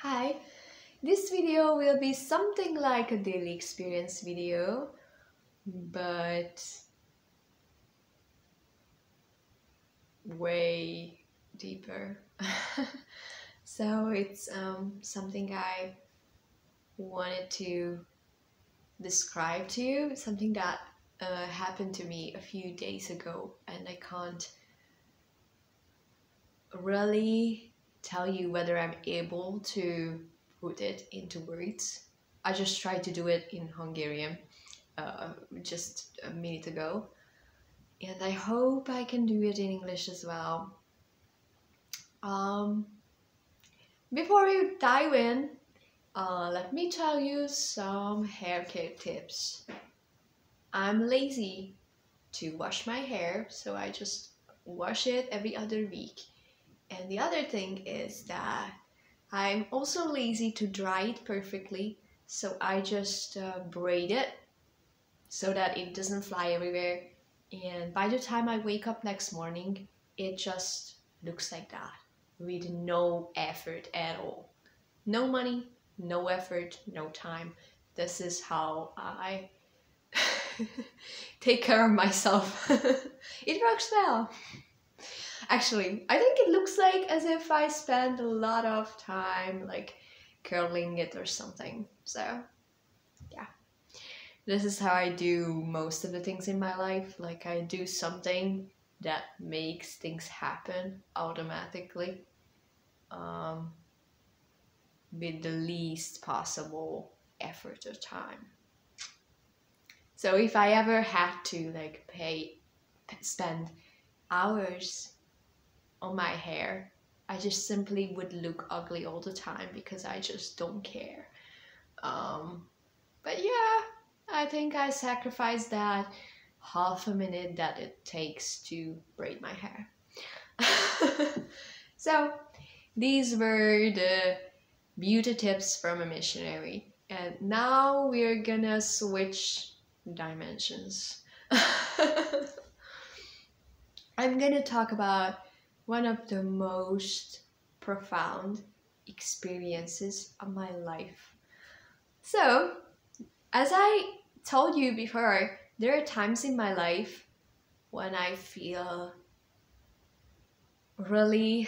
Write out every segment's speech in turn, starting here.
Hi, this video will be something like a daily experience video, but way deeper. So it's something I wanted to describe to you, something that happened to me a few days ago, and I can't really tell you whether I'm able to put it into words. I just tried to do it in Hungarian just a minute ago, and I hope I can do it in English as well. Um, Before you dive in, let me tell you some hair care tips. I'm lazy to wash my hair, so I just wash it every other week. And the other thing is that I'm also lazy to dry it perfectly, so I just braid it so that it doesn't fly everywhere. And by the time I wake up next morning, it just looks like that, with no effort at all. No money, no effort, no time. This is how I take care of myself. It works well. Actually, I think it looks like as if I spend a lot of time like curling it or something. So yeah, this is how I do most of the things in my life. Like I do something that makes things happen automatically, with the least possible effort or time. So if I ever had to like spend hours on my hair, I just simply would look ugly all the time because I just don't care. But yeah, I think I sacrificed that half a minute that it takes to braid my hair. So these were the beauty tips from a missionary. And now we're gonna switch dimensions. I'm gonna talk about one of the most profound experiences of my life. So, as I told you before, there are times in my life when I feel really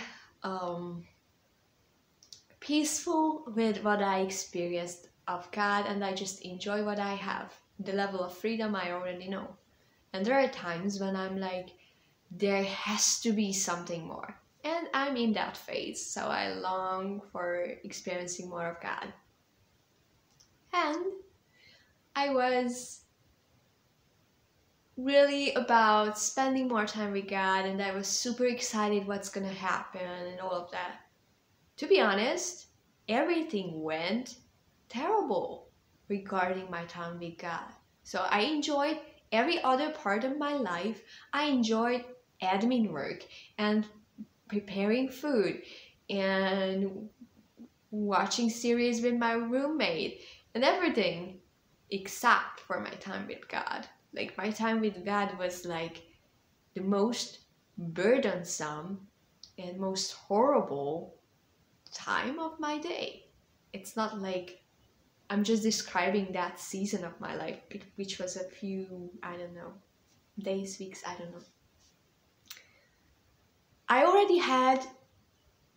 peaceful with what I experienced of God, and I just enjoy what I have. The level of freedom I already know. And there are times when I'm like, there has to be something more. And I'm in that phase, so I long for experiencing more of God. And I was really about spending more time with God, and I was super excited what's gonna happen and all of that. To be honest, everything went terrible regarding my time with God. So I enjoyed every other part of my life. I enjoyed admin work and preparing food and watching series with my roommate and everything except for my time with God. Like my time with God was like the most burdensome and most horrible time of my day. It's not like I'm just describing that season of my life, which was a few, I don't know, days, weeks, I don't know. I already had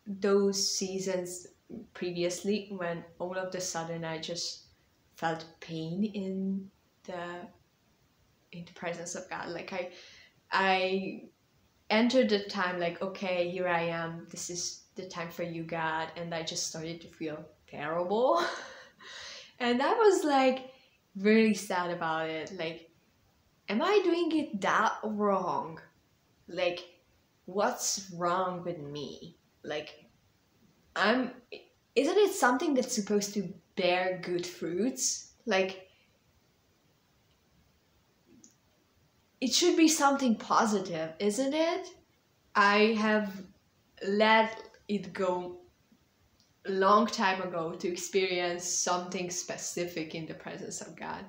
those seasons previously when all of a sudden I just felt pain in the presence of God. Like I entered the time like, okay, here I am, this is the time for you, God, and I just started to feel terrible. And I was like really sad about it. Like, am I doing it that wrong? Like, what's wrong with me? Like, isn't it something that's supposed to bear good fruits? Like, it should be something positive, isn't it? I have let it go a long time ago to experience something specific in the presence of God.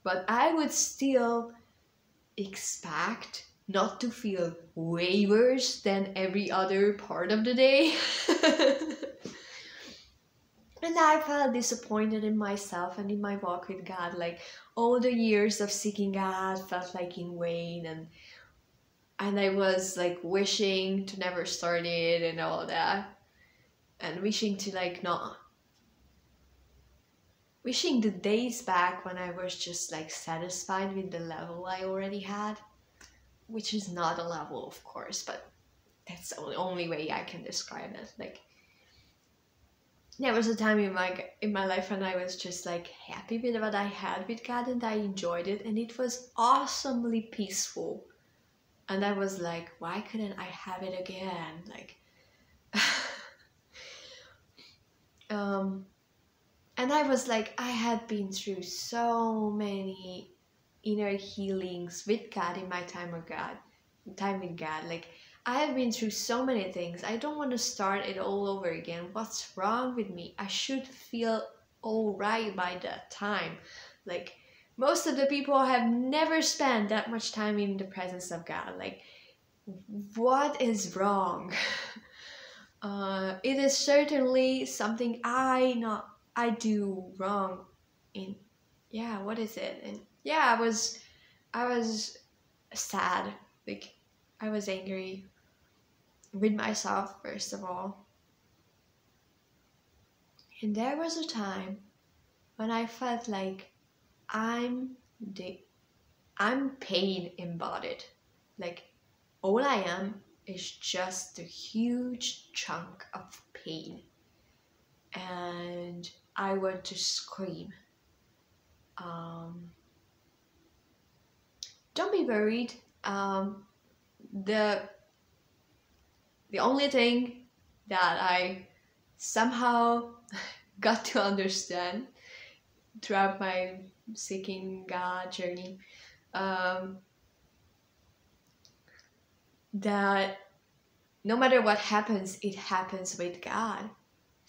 But I would still expect not to feel way worse than every other part of the day. And I felt disappointed in myself and in my walk with God. Like all the years of seeking God felt like in vain, and I was like wishing to never start it and all that. And wishing to like not wishing the days back when I was just like satisfied with the level I already had, which is not a level, of course, but that's the only way I can describe it. Like there was a time in my life when I was just like happy with what I had with God and I enjoyed it and it was awesomely peaceful. And I was like, why couldn't I have it again? Like and I was like, I had been through so many inner healings with God in my time with God. Like I have been through so many things. I don't want to start it all over again. What's wrong with me? I should feel all right by that time. Like most of the people have never spent that much time in the presence of God. Like what is wrong? It is certainly something I do wrong in, yeah, what is it? And yeah, I was sad, like I was angry with myself first of all. And there was a time when I felt like I'm the I'm pain embodied. Like all I am is just a huge chunk of pain. And I want to scream. Um, don't be worried. The only thing that I somehow got to understand throughout my seeking God journey, um, that no matter what happens, it happens with God.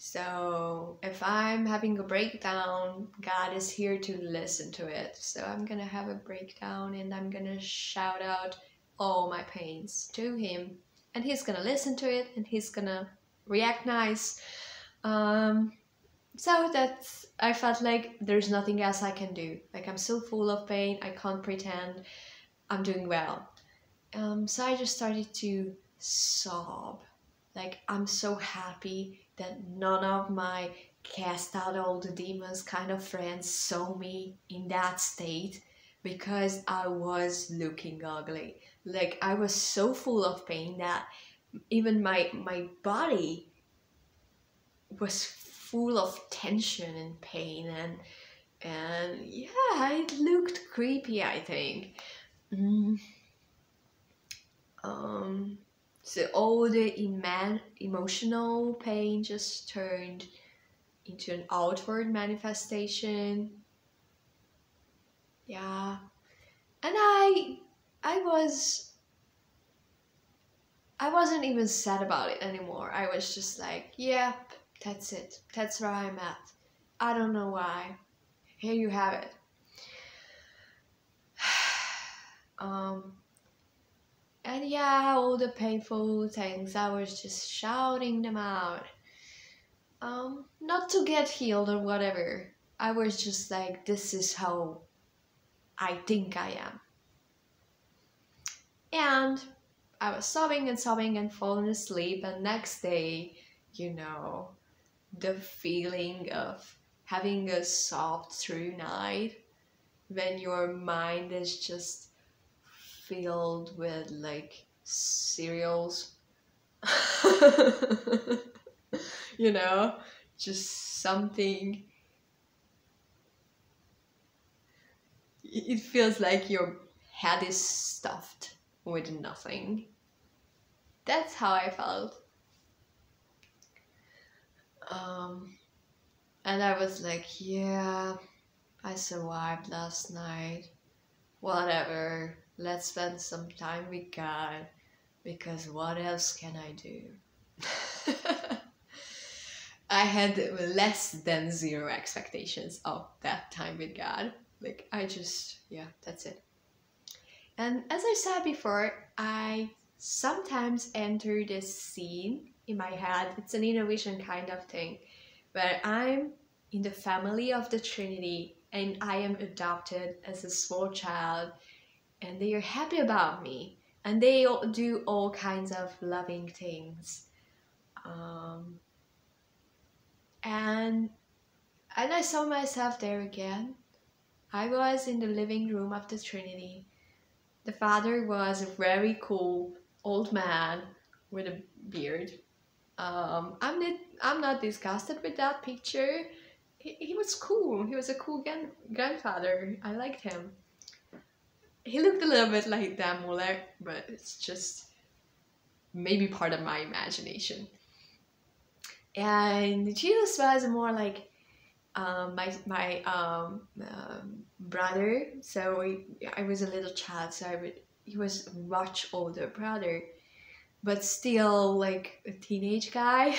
So if I'm having a breakdown, God is here to listen to it. So I'm gonna have a breakdown and I'm gonna shout out all my pains to Him. And He's gonna listen to it and He's gonna react nice. So that's, I felt like there's nothing else I can do. Like I'm so full of pain, I can't pretend I'm doing well. So I just started to sob. Like I'm so happy that none of my cast out all the demons kind of friends saw me in that state because I was looking ugly. Like I was so full of pain that even my body was full of tension and pain and yeah, it looked creepy, I think. Mm. So all the emotional pain just turned into an outward manifestation. Yeah. And I wasn't even sad about it anymore. I was just like, yep, that's it. That's where I'm at. I don't know why. Here you have it. And yeah, all the painful things, I was just shouting them out. Not to get healed or whatever. I was just like, this is how I think I am. And I was sobbing and falling asleep. And next day, you know, the feeling of having a soft through night when your mind is just filled with like cereals. You know, just something. It feels like your head is stuffed with nothing. That's how I felt. And I was like, yeah, I survived last night. Whatever, let's spend some time with God, because what else can I do? I had less than zero expectations of that time with God. Like, I just, yeah, that's it. And as I said before, I sometimes enter this scene in my head. It's an inner vision kind of thing, where I'm in the family of the Trinity and I am adopted as a small child, and they are happy about me, and they do all kinds of loving things. Um, and I saw myself there again. I was in the living room of the Trinity. The father was a very cool old man with a beard. I'm not disgusted with that picture. He was cool. He was a cool grandfather. I liked him. He looked a little bit like Dan Muller, but it's just maybe part of my imagination. And Jesus was more like my brother. So I was a little child, so he was a much older brother, but still like a teenage guy.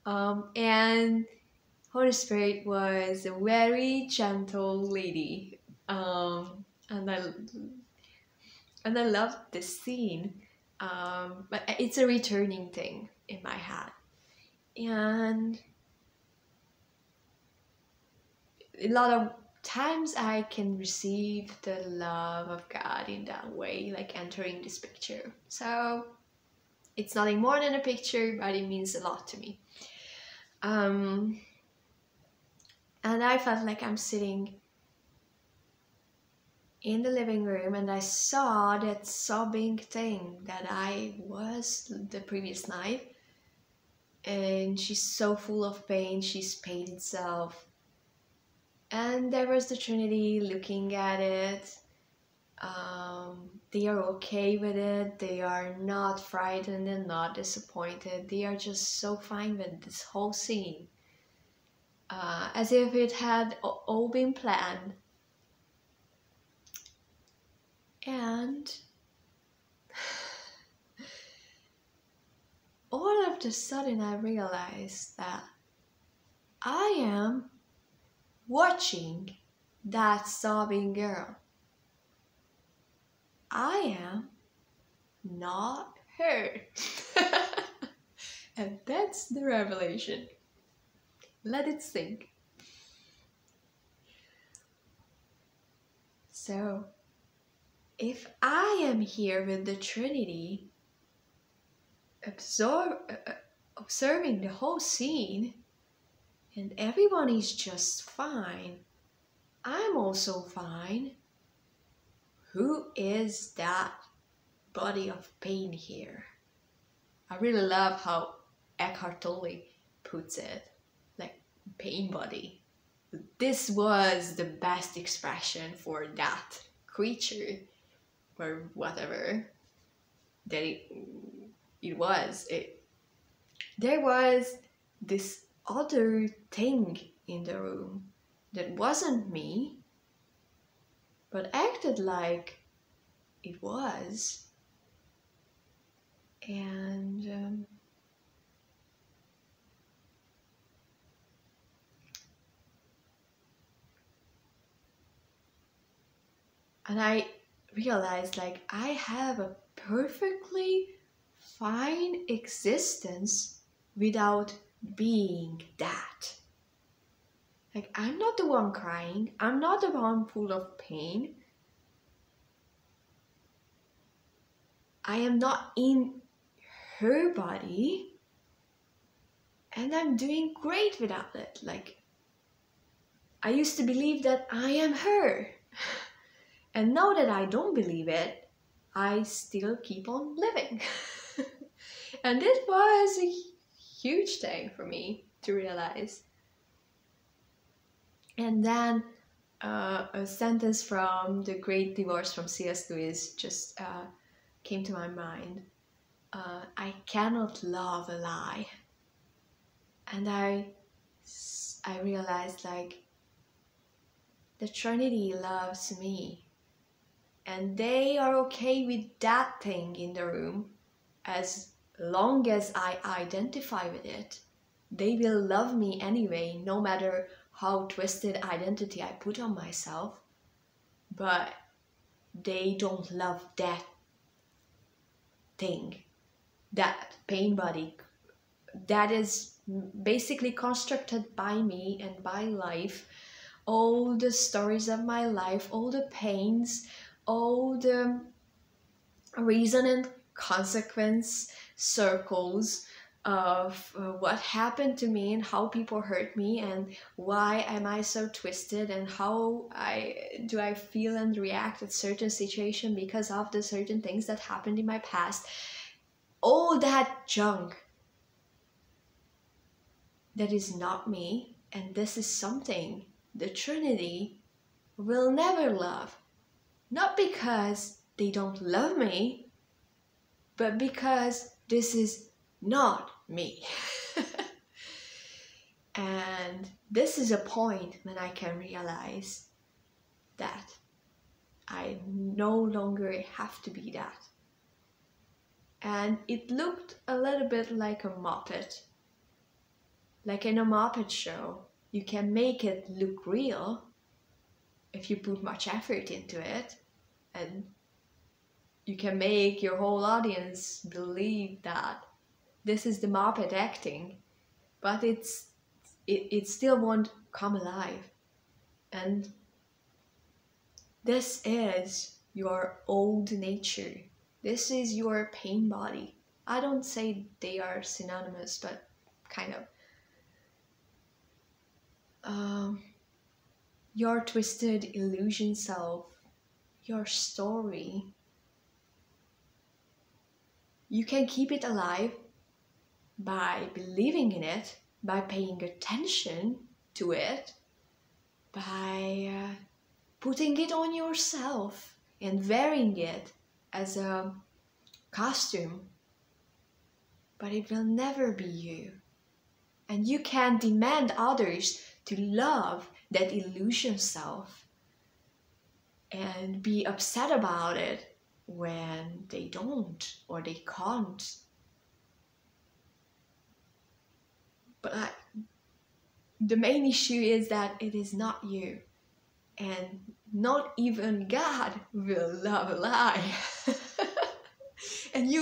And Holy Spirit was a very gentle lady, and I loved this scene. But it's a returning thing in my head, and a lot of times I can receive the love of God in that way, like entering this picture. So it's nothing more than a picture, but it means a lot to me. And I felt like I'm sitting in the living room and I saw that sobbing thing that I was the previous night. And she's so full of pain, she's pain itself. And there was the Trinity looking at it. They are okay with it. They are not frightened and not disappointed. They are just so fine with this whole scene. As if it had all been planned. And all of a sudden I realized that I am watching that sobbing girl. I am not her. And that's the revelation. Let it sink. So, if I am here with the Trinity, observing the whole scene, and everyone is just fine, I'm also fine. Who is that body of pain here? I really love how Eckhart Tolle puts it, like pain body. This was the best expression for that creature, or whatever that it was. There was this other thing in the room that wasn't me, but acted like it was. And I realized like I have a perfectly fine existence without being that. Like, I'm not the one crying. I'm not the one full of pain. I am not in her body. And I'm doing great without it. Like, I used to believe that I am her. And now that I don't believe it, I still keep on living. And it was a huge thing for me to realize. And then a sentence from The Great Divorce from C.S. Lewis just came to my mind. I cannot love a lie. And I realized like the Trinity loves me. And they are okay with that thing in the room as long as I identify with it. They will love me anyway, no matter how twisted identity I put on myself, but they don't love that thing, that pain body that is basically constructed by me and by life. All the stories of my life, all the pains, all the reason and consequence circles of what happened to me and how people hurt me and why am I so twisted and how I feel and react at certain situation because of the certain things that happened in my past. All that junk that is not me, and this is something the Trinity will never love. Not because they don't love me, but because this is not me. And this is a point when I can realize that I no longer have to be that. And it looked a little bit like a Muppet. Like in a Muppet show, you can make it look real if you put much effort into it, and you can make your whole audience believe that this is the Muppet acting, but it still won't come alive. And this is your old nature. This is your pain body. I don't say they are synonymous, but kind of. Your twisted illusion self, your story. You can keep it alive by believing in it, by paying attention to it, by putting it on yourself and wearing it as a costume. But it will never be you. And you can demand others to love that illusion self and be upset about it when they don't or they can't. But the main issue is that it is not you. And not even God will love a lie. And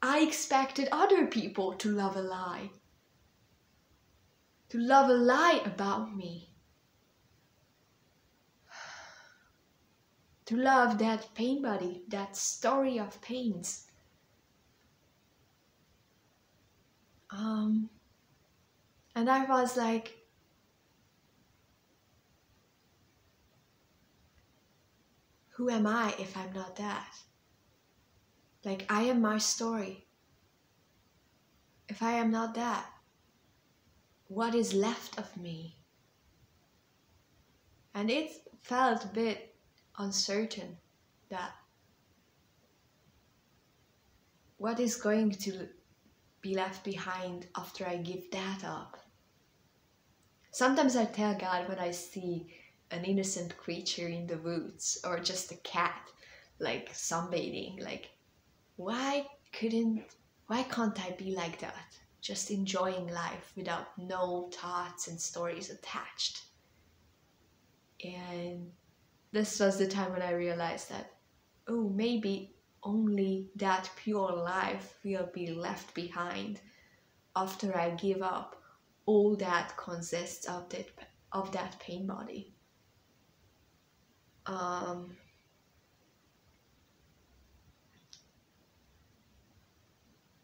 I expected other people to love a lie. To love a lie about me. To love that pain body, that story of pains. And I was like, who am I if I'm not that? Like, I am my story. If I am not that, what is left of me? And it felt a bit uncertain that what is going to be left behind after I give that up? Sometimes I tell God when I see an innocent creature in the woods or just a cat like sunbathing, like why can't I be like that? Just enjoying life without no thoughts and stories attached. And this was the time when I realized that, oh, maybe only that pure life will be left behind after I give up all that consists of that pain body.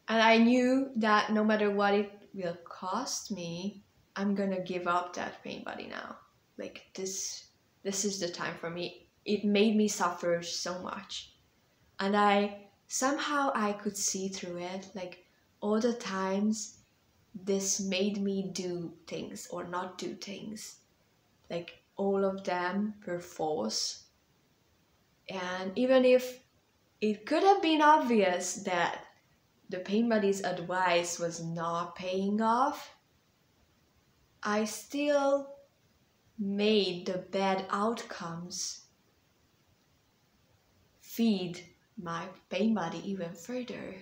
And I knew that no matter what it will cost me, I'm gonna give up that pain body now. Like this is the time for me. It made me suffer so much. And I could see through it, like all the times this made me do things or not do things. Like all of them were force. And even if it could have been obvious that the pain body's advice was not paying off, I still made the bad outcomes feed my pain body even further.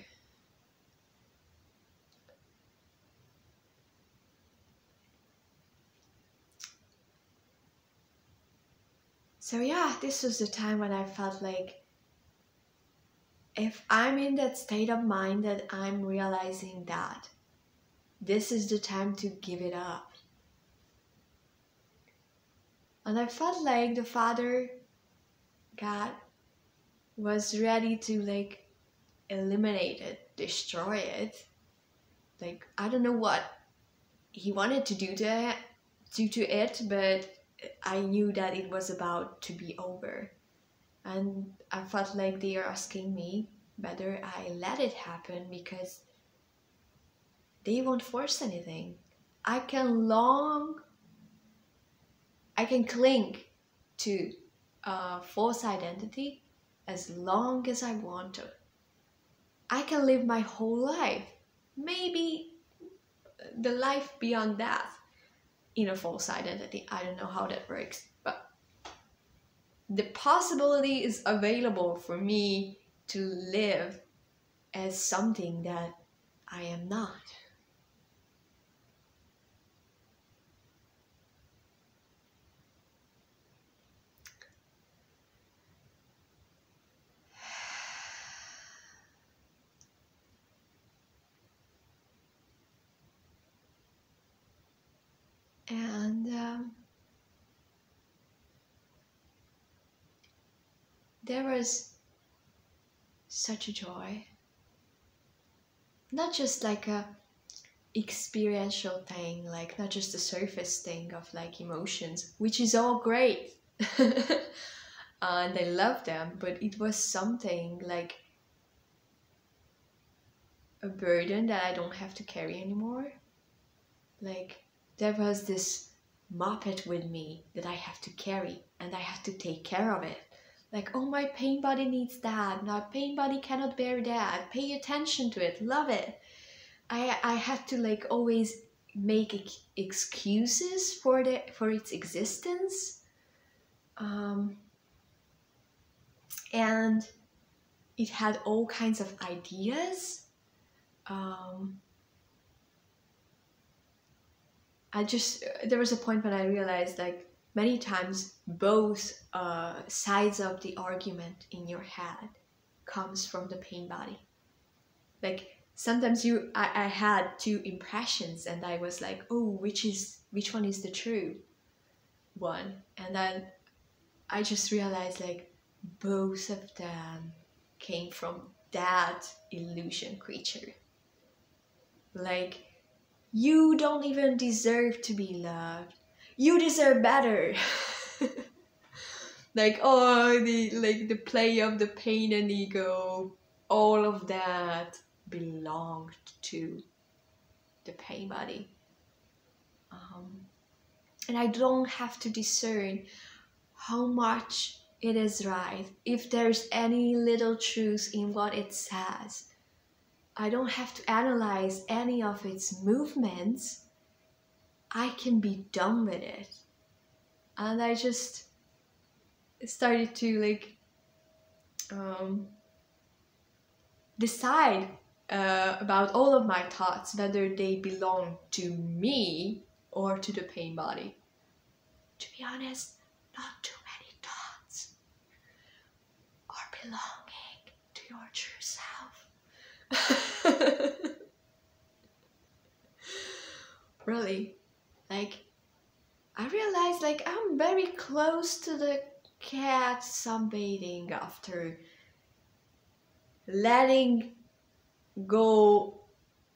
So yeah, this was the time when I felt like if I'm in that state of mind that I'm realizing that this is the time to give it up. And I felt like the Father, God, was ready to like eliminate it, destroy it. Like, I don't know what he wanted to do to it, but I knew that it was about to be over. And I felt like they are asking me whether I let it happen, because they won't force anything. I can cling to a false identity as long as I want to. I can live my whole life, maybe the life beyond death, in a false identity. I don't know how that works, but the possibility is available for me to live as something that I am not. And there was such a joy. Not just like a experiential thing, like not just the surface thing of like emotions, which is all great. And I love them, but it was something like a burden that I don't have to carry anymore. Like, there was this muppet with me that I have to carry, and I have to take care of it. Like, oh, my pain body needs that. My pain body cannot bear that. Pay attention to it. Love it. I had to like always make excuses for its existence. And it had all kinds of ideas. There was a point when I realized, like, many times both sides of the argument in your head comes from the pain body. Like, sometimes I had two impressions, and I was like, oh, which one is the true one? And then I just realized, like, both of them came from that illusion creature. Like, you don't even deserve to be loved. You deserve better. Like, oh, the play of the pain and ego, all of that belonged to the pain body. And I don't have to discern how much it is right, if there's any little truth in what it says. I don't have to analyze any of its movements. I can be done with it. And I just started to like decide about all of my thoughts, whether they belong to me or to the pain body. To be honest, not too many thoughts are belonging to your true self. Really, like, I realized, like, I'm very close to the cat sunbathing after letting go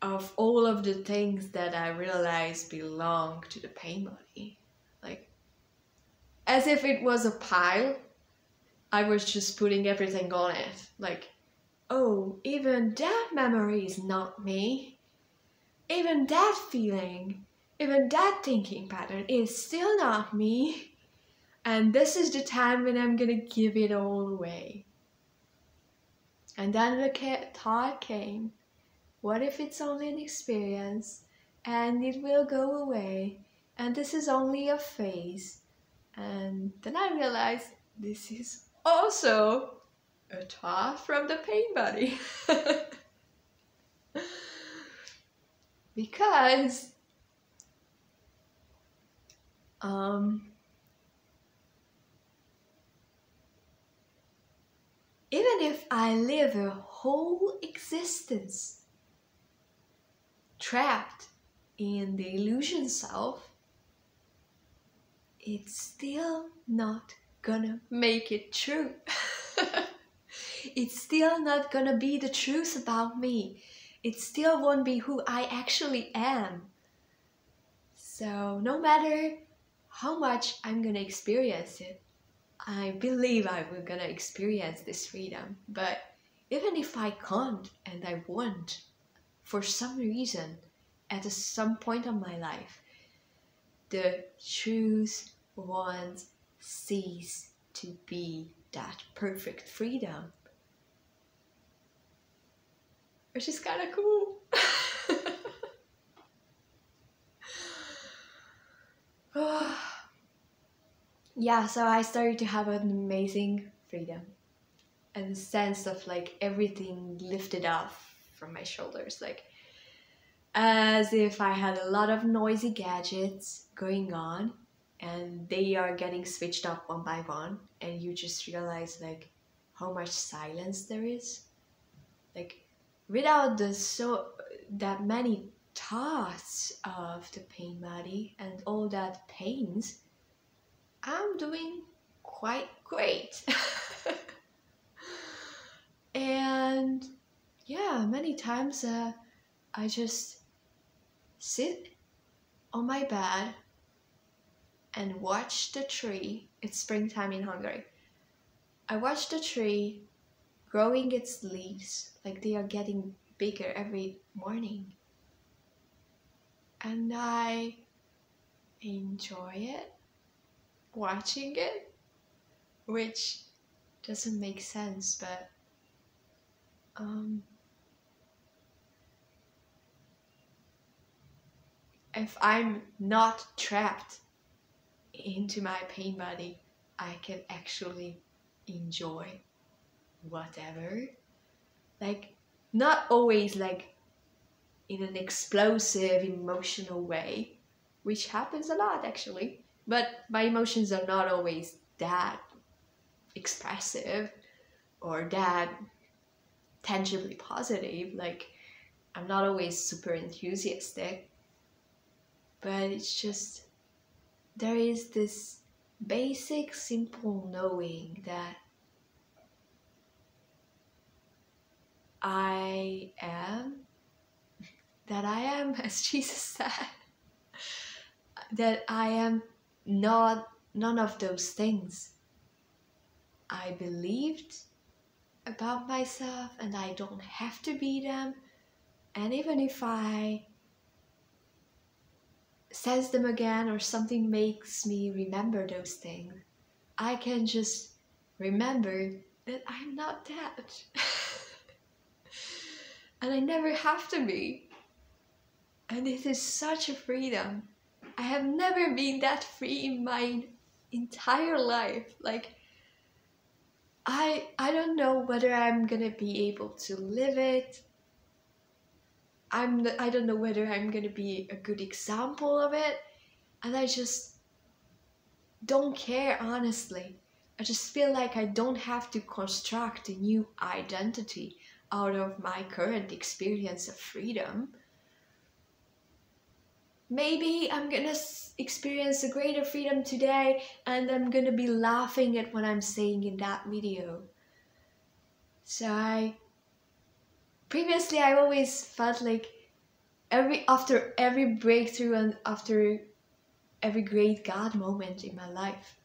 of all of the things that I realized belong to the pain body. Like, as if it was a pile, I was just putting everything on it. Like, oh, even that memory is not me. Even that feeling, even that thinking pattern is still not me. And this is the time when I'm gonna give it all away. And then the thought came, what if it's only an experience and it will go away and this is only a phase? And then I realized this is also a thought from the pain body. Because Even if I live a whole existence trapped in the illusion self, it's still not gonna make it true. It's still not gonna be the truth about me. It still won't be who I actually am. So no matter how much I'm gonna experience it, I believe I'm gonna experience this freedom. But even if I can't and I won't, for some reason, at some point of my life, the truth won't cease to be that perfect freedom. Which is kind of cool. Yeah, so I started to have an amazing freedom and a sense of like everything lifted off from my shoulders, like as if I had a lot of noisy gadgets going on and they are getting switched off one by one, and you just realize like how much silence there is. Like without that many thoughts of the pain body and all that pains, I'm doing quite great. And yeah, many times I just sit on my bed and watch the tree. It's springtime in Hungary. I watch the tree growing its leaves, like they are getting bigger every morning. And I enjoy it, watching it, which doesn't make sense, but if I'm not trapped into my pain body, I can actually enjoy whatever. Like, not always like in an explosive emotional way, which happens a lot actually, but my emotions are not always that expressive or that tangibly positive. Like, I'm not always super enthusiastic, but it's just there is this basic simple knowing that I am, as Jesus said, that I am not none of those things I believed about myself, and I don't have to be them. And even if I sense them again or something makes me remember those things, I can just remember that I'm not that. And I never have to be. And it is such a freedom. I have never been that free in my entire life. Like, I don't know whether I'm gonna be able to live it. I don't know whether I'm gonna be a good example of it. And I just don't care, honestly. I just feel like I don't have to construct a new identity out of my current experience of freedom. Maybe I'm gonna experience a greater freedom today and I'm gonna be laughing at what I'm saying in that video. So previously I always felt like after every breakthrough and after every great God moment in my life,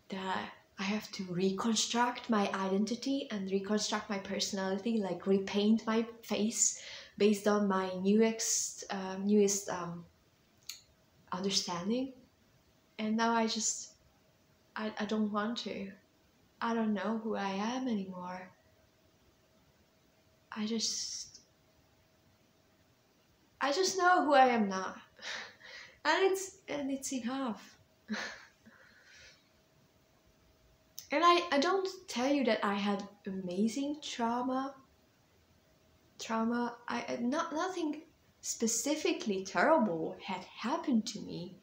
that I have to reconstruct my identity and reconstruct my personality, like repaint my face based on my newest understanding. And now I don't want to. I don't know who I am anymore. I just know who I am now. and it's enough. And I don't tell you that I had amazing trauma. Nothing specifically terrible had happened to me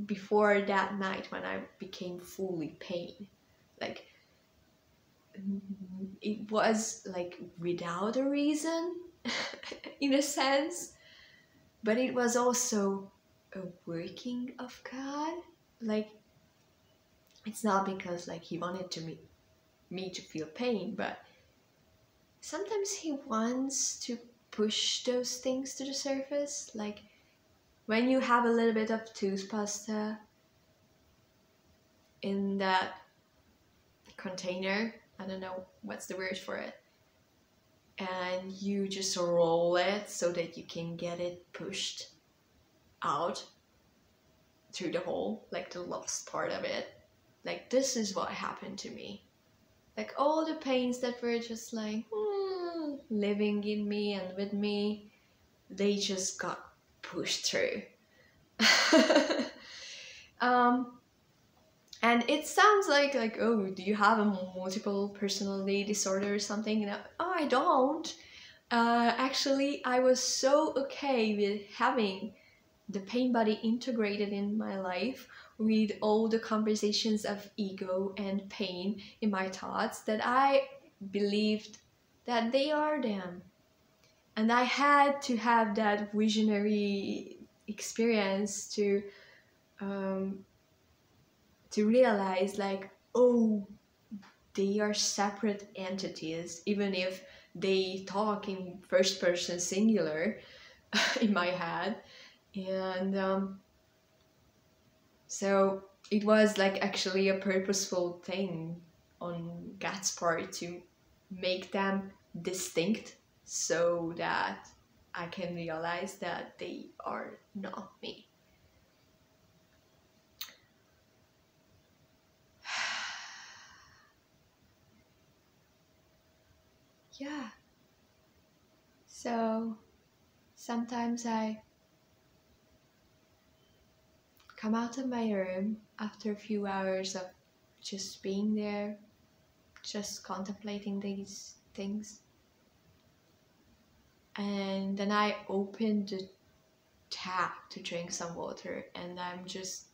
before that night when I became fully pain. Like, it was like without a reason in a sense, but it was also a working of God. Like, it's not because like he wanted me to feel pain, but sometimes he wants to push those things to the surface. Like when you have a little bit of toothpaste in that container, I don't know what's the word for it, and you just roll it so that you can get it pushed out through the hole, like the lost part of it. Like, this is what happened to me. Like all the pains that were just like living in me and with me, they just got pushed through. And it sounds like, oh, do you have a multiple personality disorder or something? And oh, I don't. Actually, I was so okay with having the pain body integrated in my life, with all the conversations of ego and pain in my thoughts, that I believed that they are them. And I had to have that visionary experience to realize like, oh, they are separate entities, even if they talk in first person singular in my head. And so it was like actually a purposeful thing on God's part to make them distinct, so that I can realize that they are not me. Yeah. So sometimes I come out of my room after a few hours of just being there, just contemplating these things. And then I open the tap to drink some water, and I'm just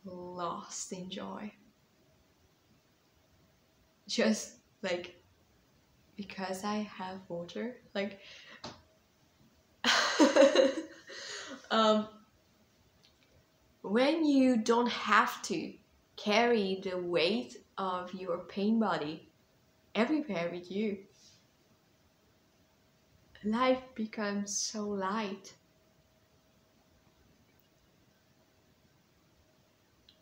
lost in joy. Just like, because I have water, like when you don't have to carry the weight of your pain body everywhere with you, life becomes so light.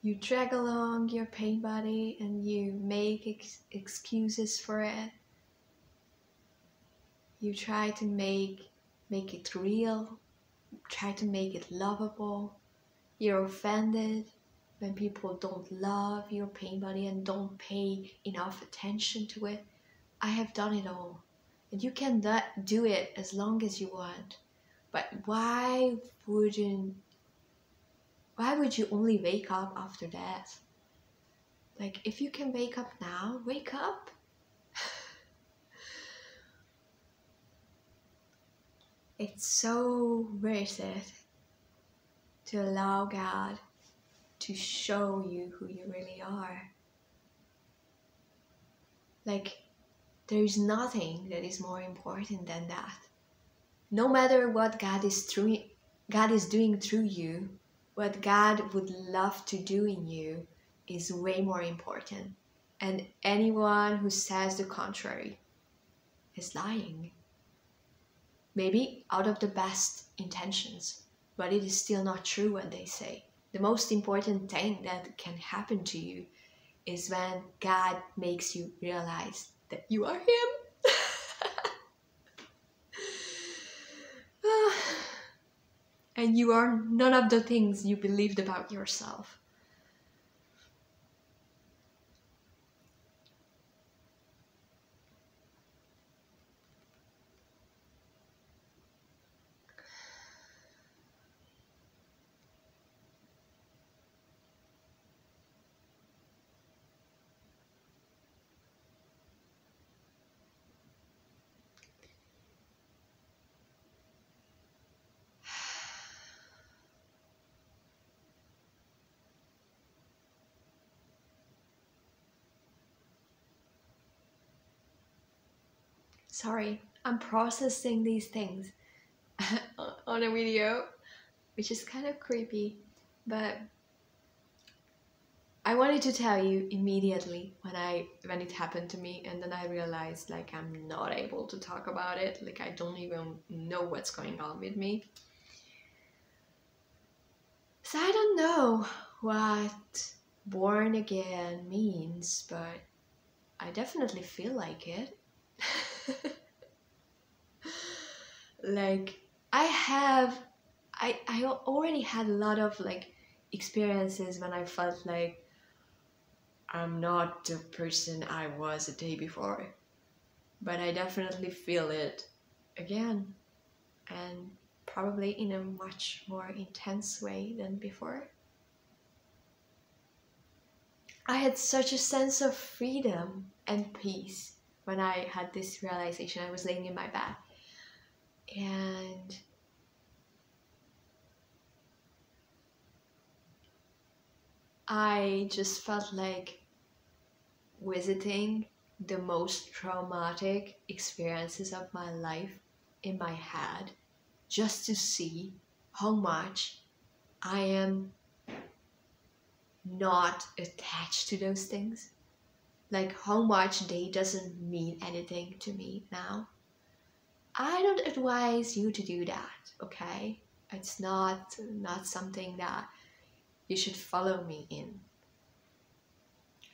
You drag along your pain body and you make excuses for it. You try to make it real, try to make it lovable. You're offended when people don't love your pain body and don't pay enough attention to it. I have done it all. And you can do it as long as you want. But why would you only wake up after that? Like, if you can wake up now, wake up. It's so worth it to allow God to show you who you really are. Like, there is nothing that is more important than that. No matter what God is doing through you, what God would love to do in you is way more important. And anyone who says the contrary is lying. Maybe out of the best intentions, but it is still not true when they say. The most important thing that can happen to you is when God makes you realize that you are Him. And you are none of the things you believed about yourself. Sorry, I'm processing these things on a video, which is kind of creepy, but I wanted to tell you immediately when it happened to me, and then I realized like I'm not able to talk about it, like I don't even know what's going on with me. So I don't know what born again means, but I definitely feel like it. Like I already had a lot of like experiences when I felt like I'm not the person I was the day before, but I definitely feel it again, and probably in a much more intense way than before. I had such a sense of freedom and peace when I had this realization. I was laying in my bed and I just felt like visiting the most traumatic experiences of my life in my head just to see how much I am not attached to those things. Like how much they doesn't mean anything to me now. I don't advise you to do that, okay? It's not something that you should follow me in.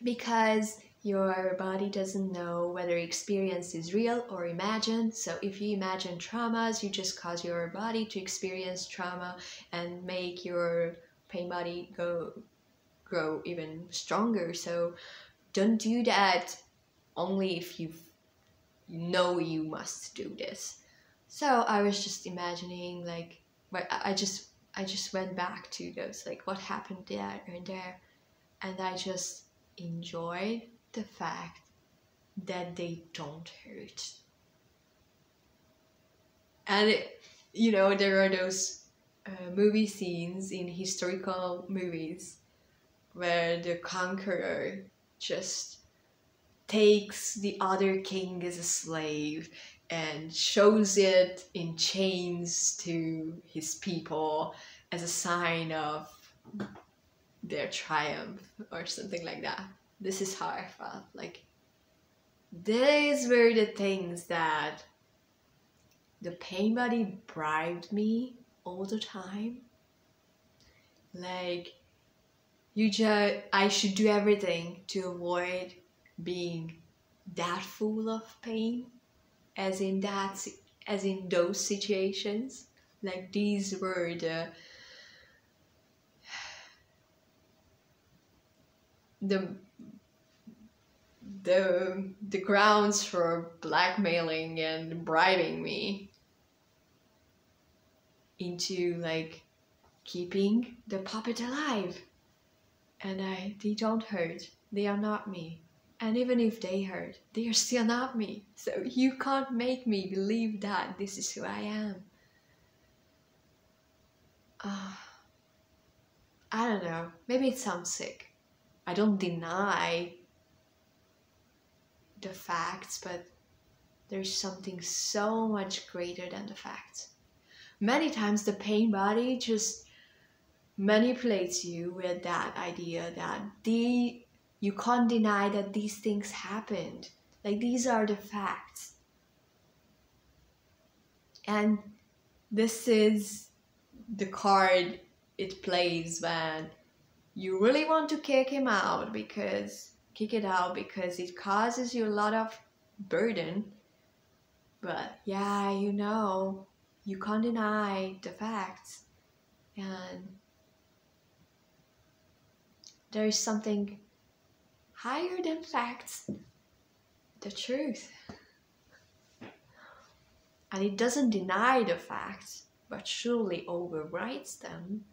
Because your body doesn't know whether experience is real or imagined. So if you imagine traumas, you just cause your body to experience trauma and make your pain body grow even stronger. So don't do that only if you know you must do this. So I was just imagining like, but I just went back to those like what happened there and there, and I just enjoyed the fact that they don't hurt. And there are those movie scenes in historical movies where the conqueror just takes the other king as a slave and shows it in chains to his people as a sign of their triumph or something like that. This is how I felt. Like, these were the things that the pain body bribed me all the time. Like, I should do everything to avoid being that full of pain, as in those situations. Like, these were the grounds for blackmailing and bribing me into like keeping the puppet alive. And they don't hurt. They are not me. And even if they hurt, they are still not me. So you can't make me believe that this is who I am. I don't know. Maybe it sounds sick. I don't deny the facts, but there's something so much greater than the facts. Many times the pain body just manipulates you with that idea that you can't deny that these things happened. Like, these are the facts. And this is the card it plays when you really want to kick it out because it causes you a lot of burden. But yeah, you can't deny the facts. And there is something higher than facts, the truth. And it doesn't deny the facts, but surely overwrites them.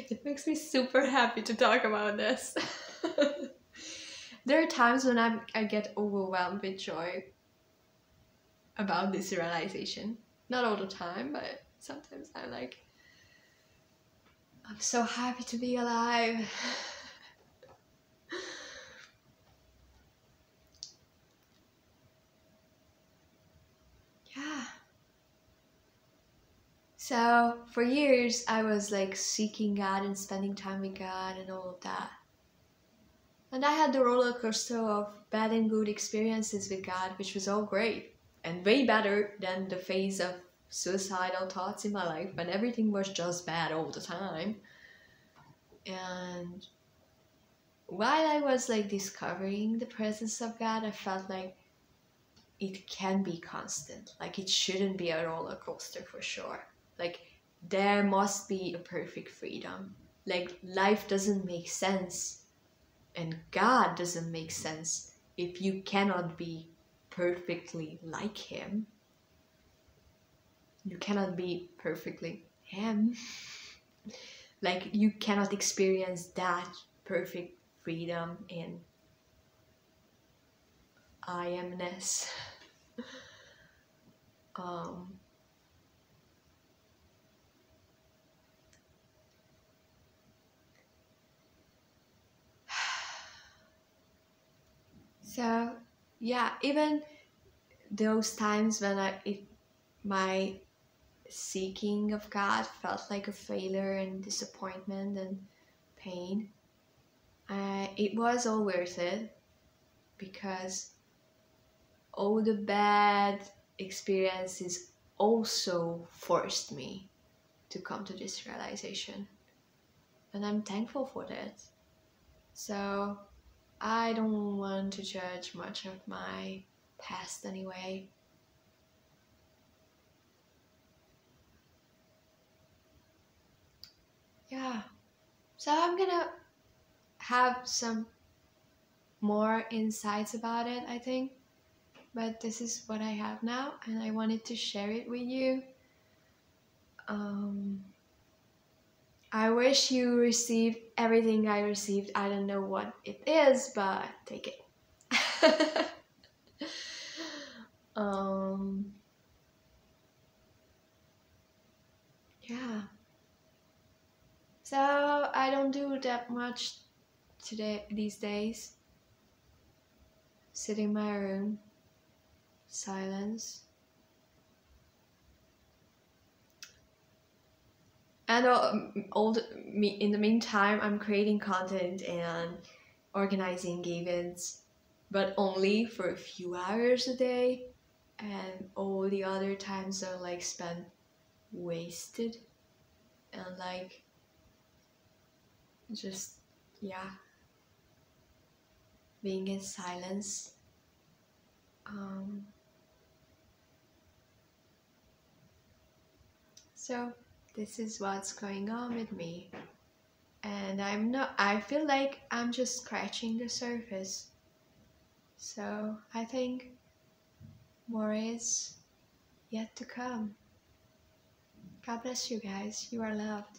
It makes me super happy to talk about this. There are times when I get overwhelmed with joy about this realization. Not all the time, but sometimes I'm like, I'm so happy to be alive. Yeah. So for years I was like seeking God and spending time with God and all of that. And I had the roller coaster of bad and good experiences with God, which was all great and way better than the phase of suicidal thoughts in my life when everything was just bad all the time. And while I was like discovering the presence of God, I felt like it can be constant. Like it shouldn't be a roller coaster for sure. Like there must be a perfect freedom. Like life doesn't make sense and God doesn't make sense if you cannot be perfectly like Him. You cannot be perfectly Him. Like you cannot experience that perfect freedom in I amness. um, so yeah, even those times when my seeking of God felt like a failure and disappointment and pain, it was all worth it because all the bad experiences also forced me to come to this realization. And I'm thankful for that. So I don't want to judge much of my past anyway. Yeah. So I'm gonna have some more insights about it, I think. But this is what I have now, and I wanted to share it with you. I wish you received everything I received. I don't know what it is, but take it. Yeah. So I don't do that much these days. Sit in my room, silence. And in the meantime, I'm creating content and organizing events, but only for a few hours a day, and all the other times are like spent wasted and like just yeah, being in silence. So this is what's going on with me. And I feel like I'm just scratching the surface. So I think more is yet to come. God bless you guys. You are loved.